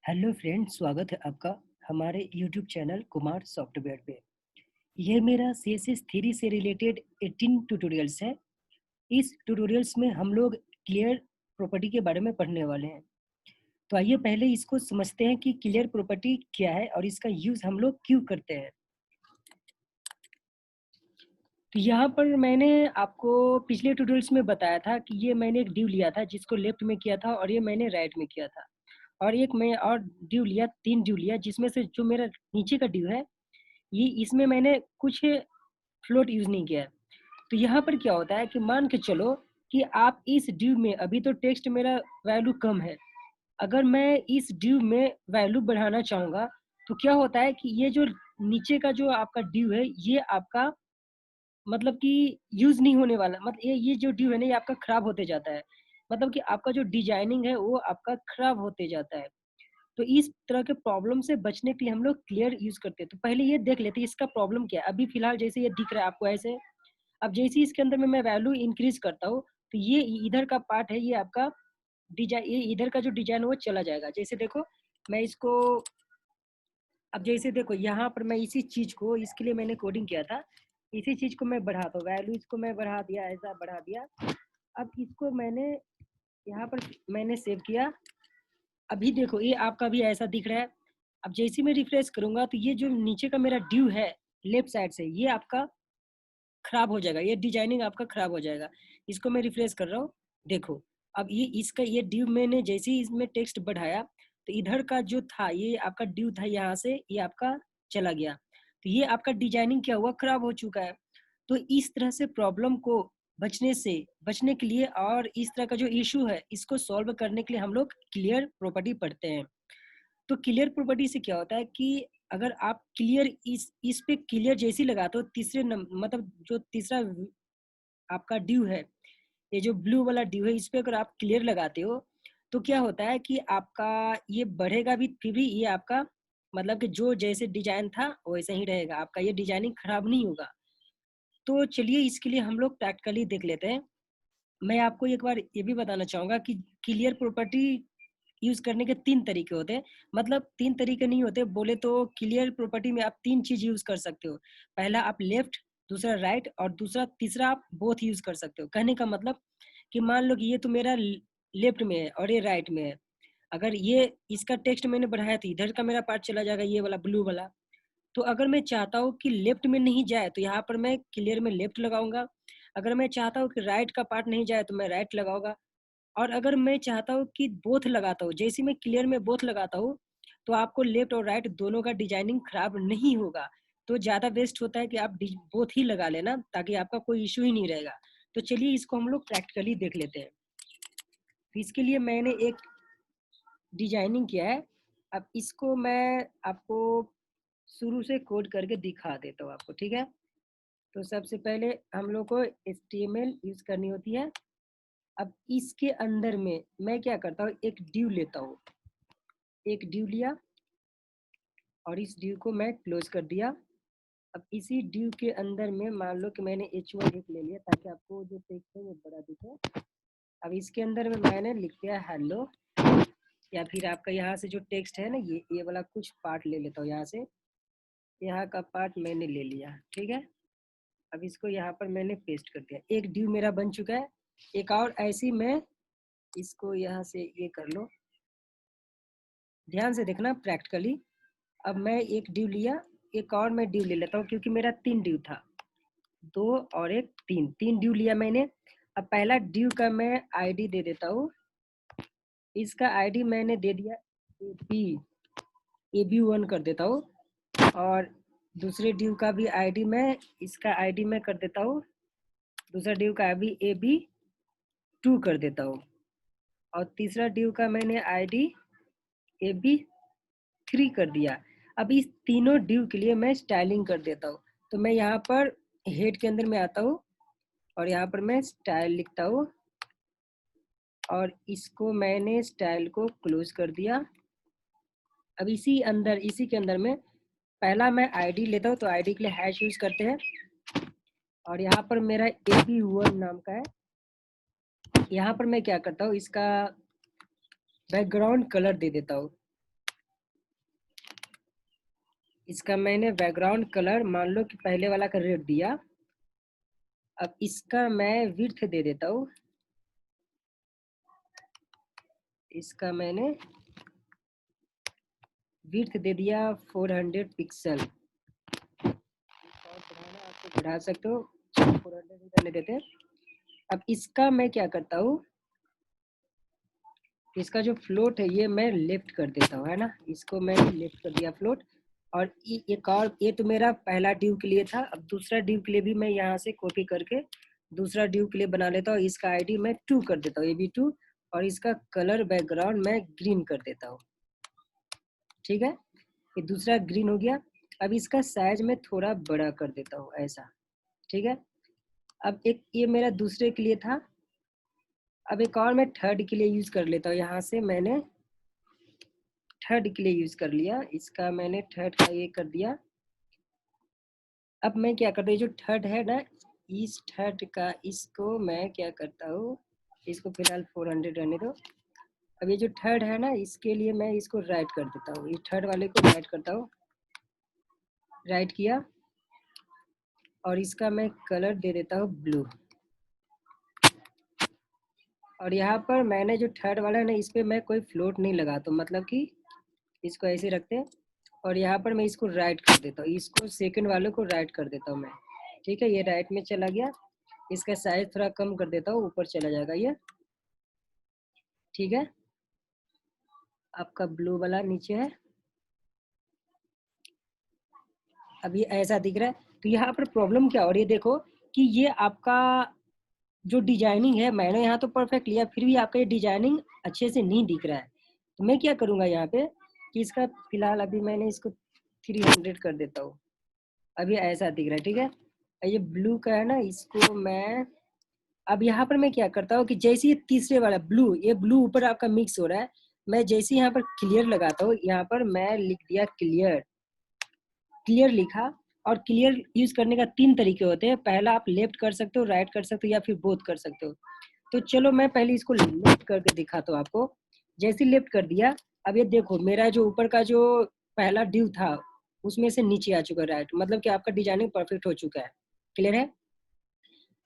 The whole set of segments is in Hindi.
हेलो फ्रेंड, स्वागत है आपका हमारे यूट्यूब चैनल कुमार सॉफ्टवेयर पे। यह मेरा CSS थ्री से रिलेटेड 18 ट्यूटोरियल्स है। इस ट्यूटोरियल्स में हम लोग क्लियर प्रॉपर्टी के बारे में पढ़ने वाले हैं। तो आइए पहले इसको समझते हैं कि क्लियर प्रॉपर्टी क्या है और इसका यूज हम लोग क्यों करते हैं। तो यहाँ पर मैंने आपको पिछले ट्यूटोरियल्स में बताया था कि ये मैंने एक ड्यू लिया था जिसको लेफ्ट में किया था और ये मैंने राइट में किया था। और एक मैं और ड्यू लिया, 3 ड्यू लिया, जिसमें से जो मेरा नीचे का ड्यू है ये इसमें मैंने कुछ फ्लोट यूज़ नहीं किया है। तो यहाँ पर क्या होता है कि मान के चलो कि आप इस ड्यू में अभी तो टेक्स्ट मेरा वैल्यू कम है। अगर मैं इस ड्यू में वैल्यू बढ़ाना चाहूँगा तो क्या होता है कि ये जो नीचे का जो आपका ड्यू है ये आपका मतलब कि यूज़ नहीं होने वाला, मतलब ये जो ड्यू है ना ये आपका खराब होते जाता है। मतलब कि आपका जो डिजाइनिंग है वो आपका खराब होते जाता है। तो इस तरह के प्रॉब्लम से बचने के लिए हम लोग क्लियर यूज़ करते हैं। तो पहले ये देख लेते हैं इसका प्रॉब्लम क्या है। अभी फ़िलहाल जैसे ये दिख रहा है आपको ऐसे, अब जैसे ही इसके अंदर में मैं वैल्यू इंक्रीज़ करता हूँ, तो ये इधर का पार्ट है, ये आपका ये इधर का जो डिज़ाइन है वो चला जाएगा। जैसे देखो, मैं इसको अब जैसे देखो यहाँ पर मैं इसी चीज़ को, इसके लिए मैंने कोडिंग किया था। इसी चीज़ को मैं बढ़ाता हूँ, वैल्यू इसको मैं बढ़ा दिया, ऐसा बढ़ा दिया। अब इसको मैंने यहाँ पर मैंने सेव किया। अभी देखो ये आपका भी ऐसा दिख रहा है। अब जैसे मैं रिफ्रेश करूंगा तो ये जो नीचे का मेरा ड्यू है लेफ्ट साइड से ये आपका खराब हो जाएगा, ये डिजाइनिंग आपका खराब हो जाएगा। इसको मैं रिफ्रेश कर रहा हूँ, देखो। अब ये इसका ये ड्यू मैंने जैसे ही इसमें टेक्स्ट बढ़ाया तो इधर का जो था ये आपका ड्यू था, यहाँ से ये आपका चला गया। तो ये आपका डिजाइनिंग क्या हुआ, खराब हो चुका है। तो इस तरह से प्रॉब्लम को बचने के लिए और इस तरह का जो इशू है इसको सॉल्व करने के लिए हम लोग क्लियर प्रॉपर्टी पढ़ते हैं। तो क्लियर प्रॉपर्टी से क्या होता है कि अगर आप क्लियर इस पे क्लियर जैसी लगाते हो, तीसरे नंबर मतलब जो तीसरा आपका ड्यू है, ये जो ब्लू वाला ड्यू है इस पे अगर आप क्लियर लगाते हो तो क्या होता है कि आपका ये बढ़ेगा भी, फिर भी ये आपका मतलब कि जो जैसे डिजाइन था वैसे ही रहेगा, आपका ये डिजाइनिंग खराब नहीं होगा। तो चलिए इसके लिए हम लोग प्रैक्टिकली देख लेते हैं। मैं आपको एक बार ये भी बताना चाहूंगा कि क्लियर प्रॉपर्टी यूज करने के 3 तरीके होते हैं। मतलब 3 तरीके नहीं होते, बोले तो क्लियर प्रॉपर्टी में आप 3 चीज यूज कर सकते हो। पहला आप लेफ्ट, दूसरा राइट और दूसरा तीसरा आप बोथ यूज कर सकते हो। कहने का मतलब कि मान लो कि ये तो मेरा लेफ्ट में है और ये राइट में है। अगर ये इसका टेक्स्ट मैंने बढ़ाया तो इधर का मेरा पार्ट चला जाएगा, ये वाला ब्लू वाला। तो अगर मैं चाहता हूँ कि लेफ्ट में नहीं जाए तो यहाँ पर मैं क्लियर में लेफ्ट लगाऊंगा। अगर मैं चाहता हूँ कि राइट का पार्ट नहीं जाए तो मैं राइट लगाऊंगा। और अगर मैं चाहता हूँ कि बोथ लगाता हूँ, जैसे मैं क्लियर में बोथ लगाता हूँ तो आपको लेफ्ट और राइट दोनों का डिजाइनिंग खराब नहीं होगा। तो ज़्यादा बेस्ट होता है कि आप बोथ ही लगा लेना, ताकि आपका कोई इशू ही नहीं रहेगा। तो चलिए इसको हम लोग प्रैक्टिकली देख लेते हैं। तो इसके लिए मैंने एक डिजाइनिंग किया है। अब इसको मैं आपको शुरू से कोड करके दिखा देता हूँ आपको, ठीक है। तो सबसे पहले हम लोग को HTML यूज करनी होती है। अब इसके अंदर में मैं क्या करता हूँ, एक ड्यू लेता हूँ। एक ड्यू लिया और इस ड्यू को मैं क्लोज कर दिया। अब इसी ड्यू के अंदर में मान लो कि मैंने H1 एक ले लिया ताकि आपको जो टेक्स्ट है वो बड़ा दिखे। अब इसके अंदर में मैंने लिख दिया हेलो, या फिर आपका यहाँ से जो टेक्स्ट है ना ये वाला कुछ पार्ट ले लेता हूँ। यहाँ से यहाँ का पार्ट मैंने ले लिया, ठीक है। अब इसको यहाँ पर मैंने पेस्ट कर दिया, एक ड्यू मेरा बन चुका है। एक और ऐसी मैं इसको यहाँ से ये कर लो, ध्यान से देखना प्रैक्टिकली। अब मैं एक ड्यू लिया, एक और मैं ड्यू ले लेता हूँ क्योंकि मेरा 3 ड्यू था, 2 और एक 3, 3 ड्यू लिया मैंने। अब पहला ड्यू का मैं आईडी दे देता हूँ। इसका आईडी मैंने दे दिया AB1 कर देता हूँ। और दूसरे ड्यू का भी आईडी मैं इसका आईडी मैं कर देता हूँ, दूसरा ड्यू का भी AB2 कर देता हूँ। और तीसरा ड्यू का मैंने आईडी AB3 कर दिया। अब इस तीनों ड्यू के लिए मैं स्टाइलिंग कर देता हूँ। तो मैं यहाँ पर हेड के अंदर में आता हूँ और यहाँ पर मैं स्टाइल लिखता हूँ और इसको मैंने स्टाइल को क्लोज कर दिया। अब इसी के अंदर में पहला मैं आईडी लेता हूँ, तो आईडी के लिए हैश यूज करते हैं। और यहाँ पर मेरा AB1 नाम का है। यहाँ पर मैं क्या करता हूँ, इसका बैकग्राउंड कलर दे देता हूँ। इसका मैंने बैकग्राउंड कलर मान लो कि पहले वाला का रेड दिया। अब इसका मैं विड्थ दे देता हूँ, इसका मैंने विड्थ दे दिया 400 पिक्सल। और बढ़ाना आप तो बढ़ा सकते हो, 400 ही रहने देते हैं। अब इसका मैं क्या करता हूँ, इसका जो फ्लोट है ये मैं लेफ्ट कर देता हूँ, है ना, इसको मैंने लेफ्ट कर दिया फ्लोट। और एक और, ये तो मेरा पहला ड्यू के लिए था। अब दूसरा ड्यू के लिए भी मैं यहाँ से कॉपी करके दूसरा ड्यू के लिए बना लेता हूँ। इसका आईडी मैं 2 कर देता हूँ, AB2, और इसका कलर बैकग्राउंड मैं ग्रीन कर देता हूँ। ठीक है, ये दूसरा ग्रीन हो गया। अब इसका साइज मैं थोड़ा बड़ा कर देता हूँ ऐसा। ठीक है, अब एक ये मेरा दूसरे के लिए था। अब एक और मैं थर्ड के लिए यूज कर लेता हूँ। यहाँ से मैंने थर्ड के लिए यूज कर लिया, इसका मैंने थर्ड का ये कर दिया। अब मैं क्या करता हूँ, जो थर्ड है ना, इस थर्ड का इसको मैं क्या करता हूँ, इसको फिलहाल 400 रहने दो। अब ये जो थर्ड है ना, इसके लिए मैं इसको राइट कर देता हूँ, इस थर्ड वाले को राइट करता हूँ, राइट किया। और इसका मैं कलर दे देता हूँ ब्लू। और यहाँ पर मैंने जो थर्ड वाला है ना, इस पर मैं कोई फ्लोट नहीं लगाता, मतलब कि इसको ऐसे रखते हैं। और यहाँ पर मैं इसको राइट कर देता हूँ, इसको सेकंड वाले को राइट कर देता हूँ मैं। ठीक है, ये राइट में चला गया। इसका साइज थोड़ा कम कर देता हूँ, ऊपर चला जाएगा ये। ठीक है, आपका ब्लू वाला नीचे है। अब ये ऐसा दिख रहा है। तो यहाँ पर प्रॉब्लम क्या हो रही है, देखो कि ये आपका जो डिजाइनिंग है मैंने यहाँ तो परफेक्ट लिया, फिर भी आपका ये डिजाइनिंग अच्छे से नहीं दिख रहा है। तो मैं क्या करूँगा यहाँ पे कि इसका फिलहाल अभी मैंने इसको 300 कर देता हूँ। अभी ऐसा दिख रहा है। ठीक है, ये ब्लू का है ना, इसको मैं अब यहाँ पर मैं क्या करता हूँ कि जैसे ये तीसरे वाला ब्लू, ये ब्लू ऊपर आपका मिक्स हो रहा है, मैं जैसे यहाँ पर क्लियर लगाता हूँ, यहाँ पर मैं लिख दिया क्लियर, क्लियर लिखा। और क्लियर यूज करने का 3 तरीके होते हैं। पहला आप लेफ्ट कर सकते हो, राइट कर सकते हो, या फिर बोथ कर सकते हो। तो चलो मैं पहले इसको लेफ्ट करके दिखाता हूँ आपको। जैसे लेफ्ट कर दिया, अब ये देखो मेरा जो ऊपर का जो पहला ड्यू था उसमें से नीचे आ चुका है राइट, मतलब कि आपका डिजाइनिंग परफेक्ट हो चुका है। क्लियर है।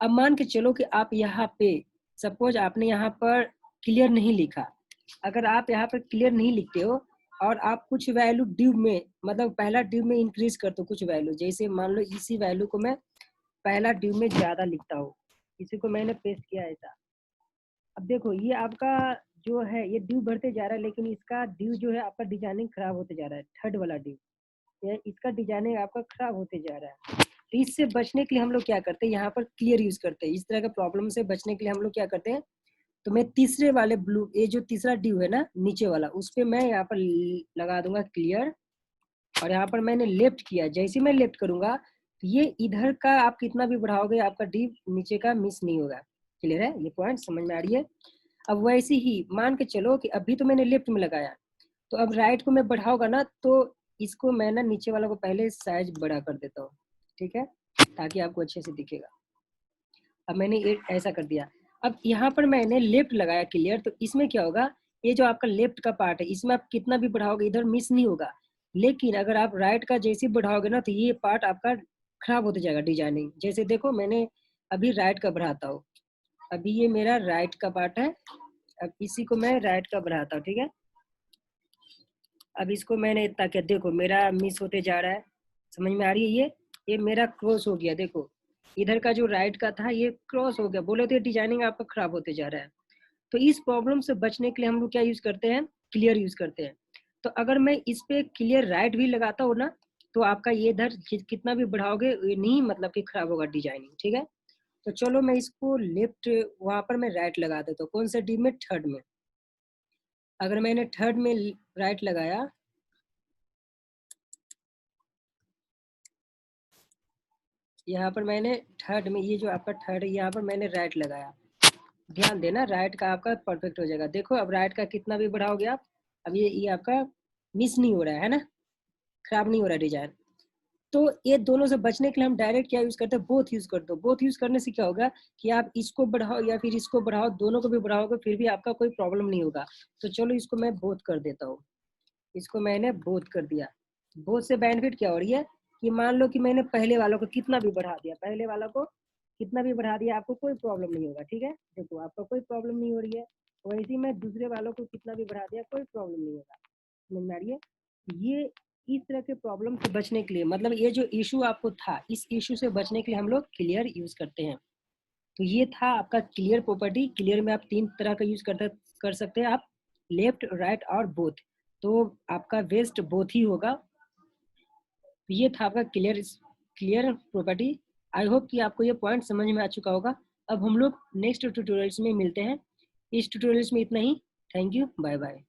अब मान के चलो कि आप यहाँ पे सपोज आपने यहाँ पर क्लियर नहीं लिखा। अगर आप यहाँ पर क्लियर नहीं लिखते हो और आप कुछ वैल्यू ड्यू में, मतलब पहला ड्यू में इंक्रीज करते हो कुछ वैल्यू, जैसे मान लो इसी वैल्यू को मैं पहला ड्यू में ज्यादा लिखता हूँ, इसी को मैंने पेस्ट किया ऐसा। अब देखो ये आपका जो है ये ड्यू बढ़ते जा रहा है, लेकिन इसका ड्यू जो है आपका डिजाइनिंग खराब होते जा रहा है। थर्ड वाला ड्यू, ये इसका डिजाइनिंग आपका खराब होते जा रहा है। तो इससे बचने के लिए हम लोग क्या करते हैं, यहाँ पर क्लियर यूज करते हैं। इस तरह का प्रॉब्लम से बचने के लिए हम लोग क्या करते हैं, तो मैं तीसरे वाले ब्लू, ये जो तीसरा ड्यू है ना नीचे वाला, उस पर मैं यहाँ पर लगा दूंगा क्लियर। और यहाँ पर मैंने लेफ्ट किया, जैसे मैं लेफ्ट करूंगा तो ये इधर का आप कितना भी बढ़ाओगे आपका डी नीचे का मिस नहीं होगा। क्लियर है, ये पॉइंट समझ में आ रही है। अब वैसे ही मान के चलो कि अभी तो मैंने लेफ्ट में लगाया, तो अब राइट को मैं बढ़ाऊंगा ना, तो इसको मैं ना नीचे वाला को पहले साइज बड़ा कर देता हूँ। ठीक है, ताकि आपको अच्छे से दिखेगा। अब मैंने ये ऐसा कर दिया। अब यहाँ पर मैंने लेफ्ट लगाया क्लियर, तो इसमें क्या होगा, ये जो आपका लेफ्ट का पार्ट है इसमें आप कितना भी बढ़ाओगे इधर मिस नहीं होगा। लेकिन अगर आप राइट का जैसे बढ़ाओगे ना, तो ये पार्ट आपका खराब होते जाएगा डिजाइनिंग। जैसे देखो मैंने अभी राइट का बढ़ाता हूँ, अभी ये मेरा राइट का पार्ट है, अब इसी को मैं राइट का बढ़ाता हूँ। ठीक है, अब इसको मैंने इतना किया, देखो मेरा मिस होते जा रहा है। समझ में आ रही है, ये मेरा क्रॉस हो गया। देखो इधर का जो राइट का था ये क्रॉस हो गया, बोले तो डिजाइनिंग आपका खराब होते जा रहा है। तो इस प्रॉब्लम से बचने के लिए हम लोग क्या यूज करते हैं, क्लियर यूज करते हैं। तो अगर मैं इस पे क्लियर राइट भी लगाता हूँ ना, तो आपका ये इधर कितना भी बढ़ाओगे ये नहीं मतलब कि खराब होगा डिजाइनिंग। ठीक है, तो चलो मैं इसको लेफ्ट, वहां पर मैं राइट लगा देता हूँ। कौन से डी में, थर्ड में। अगर मैंने थर्ड में राइट लगाया, यहाँ पर मैंने थर्ड में, ये जो आपका थर्ड है यहाँ पर मैंने राइट लगाया। ध्यान देना राइट का आपका परफेक्ट हो जाएगा। देखो अब राइट का कितना भी बढ़ाओगे आप, अब ये आपका मिस नहीं हो रहा है ना, खराब नहीं हो रहा डिजाइन। तो ये दोनों से बचने के लिए हम डायरेक्ट क्या यूज करते हैं, बोथ यूज कर दो। बोथ यूज करने से क्या होगा कि आप इसको बढ़ाओ या फिर इसको बढ़ाओ, दोनों को भी बढ़ाओगे फिर भी आपका कोई प्रॉब्लम नहीं होगा। तो चलो इसको मैं बोथ कर देता हूँ, इसको मैंने बोथ कर दिया। बोथ से बेनिफिट क्या हो रही है कि मान लो कि मैंने पहले वालों को कितना भी बढ़ा दिया, पहले वालों को कितना भी बढ़ा दिया, आपको कोई प्रॉब्लम नहीं होगा, ठीक है। देखो आपको कोई प्रॉब्लम नहीं हो रही है, वैसे ही मैं दूसरे वालों को कितना भी बढ़ा दिया, कोई प्रॉब्लम नहीं होगा। समझ में आ रही है? ये इस तरह के प्रॉब्लम से बचने के लिए, मतलब ये जो इशू आपको था, इस इशू से बचने के लिए हम लोग क्लियर यूज करते हैं। तो ये था आपका क्लियर प्रॉपर्टी। क्लियर में आप 3 तरह का यूज कर सकते हैं आप, लेफ्ट, राइट और बोथ। तो आपका बेस्ट बोथ ही होगा। तो ये था आपका क्लियर प्रॉपर्टी। आई होप कि आपको ये पॉइंट समझ में आ चुका होगा। अब हम लोग नेक्स्ट ट्यूटोरियल्स में मिलते हैं। इस ट्यूटोरियल्स में इतना ही। Thank you, bye bye.